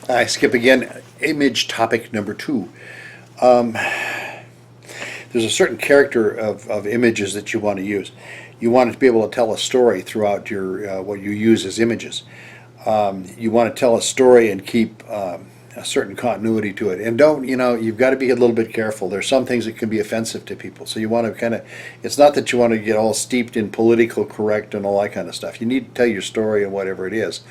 I skip again. Image topic number 2. There's a certain character of images that you want to use. You want it to be able to tell a story throughout your what you use as images. You want to tell a story and keep a certain continuity to it. And don't, you've got to be a little bit careful. There's some things that can be offensive to people. So you want to kind of, it's not that you want to get all steeped in political correct and all that kind of stuff. You need to tell your story and whatever it is.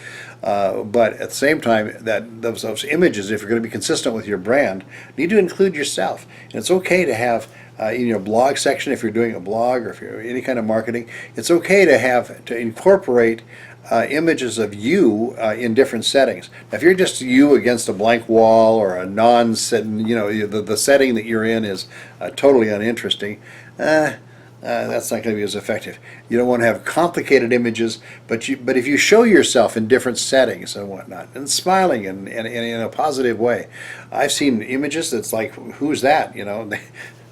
But at the same time, that those images, if you're going to be consistent with your brand, need to include yourself. And it's okay to have in your blog section, if you're doing a blog or if you're any kind of marketing, it's okay to incorporate images of you in different settings. Now, if you're just you against a blank wall or a non-set, the setting that you're in is totally uninteresting, that's not going to be as effective. You don't want to have complicated images, but if you show yourself in different settings and whatnot, and smiling and in a positive way. I've seen images that's like, who's that?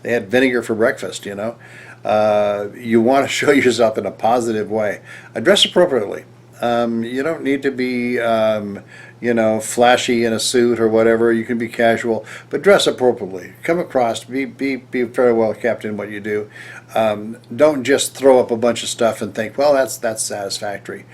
They had vinegar for breakfast. You want to show yourself in a positive way. Dress appropriately. You don't need to be, flashy in a suit or whatever. You can be casual, but dress appropriately. Come across, be very well kept in what you do. Don't just throw up a bunch of stuff and think, well, that's satisfactory.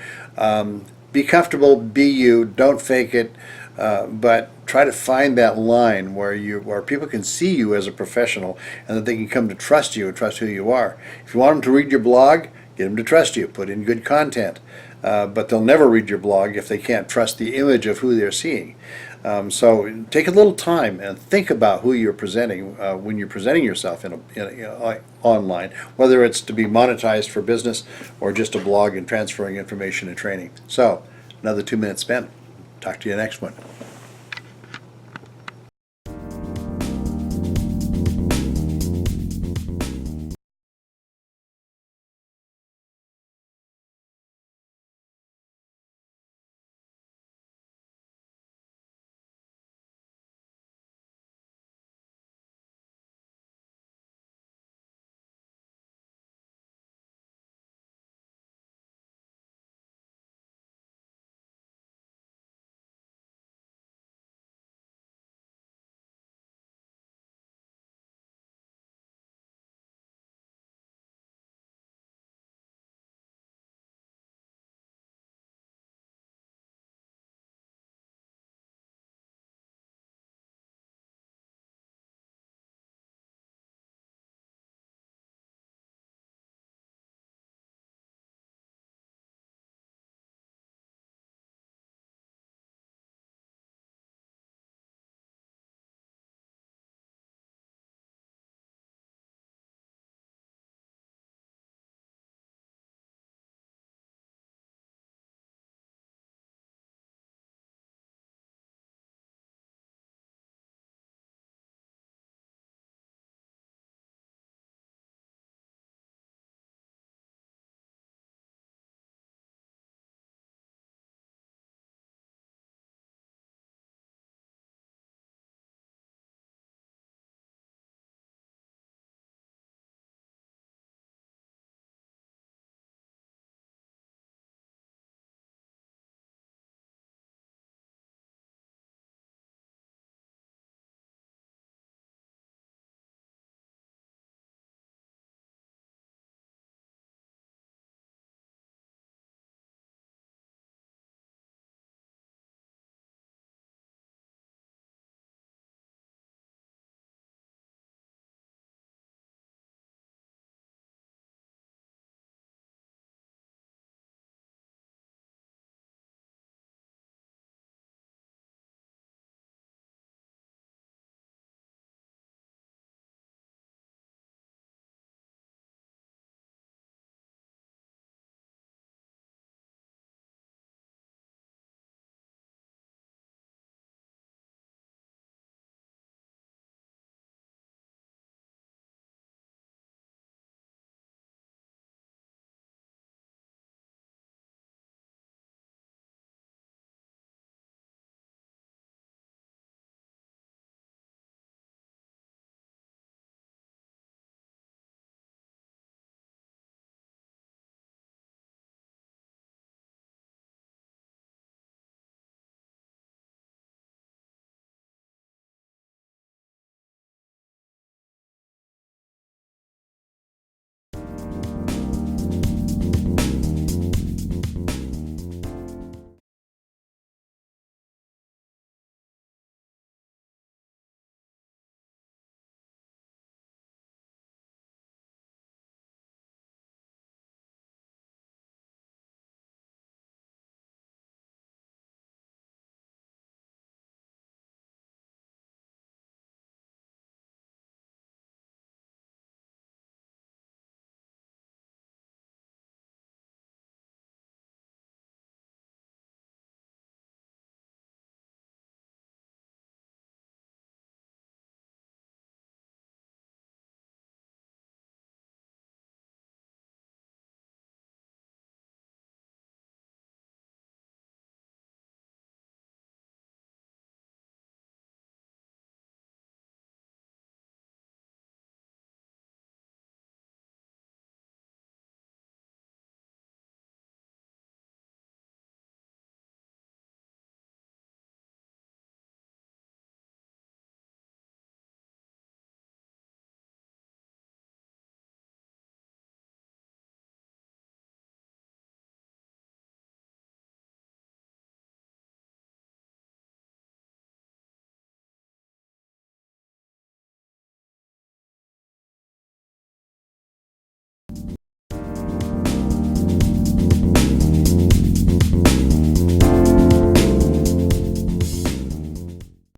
Be comfortable, be you. Don't fake it, but try to find that line where people can see you as a professional and that they can come to trust you and trust who you are. If you want them to read your blog, get them to trust you. Put in good content. But they'll never read your blog if they can't trust the image of who they're seeing. So take a little time and think about who you're presenting when you're presenting yourself online, whether it's to be monetized for business or just a blog and transferring information and training. So another 2 minutes spent. Talk to you next one.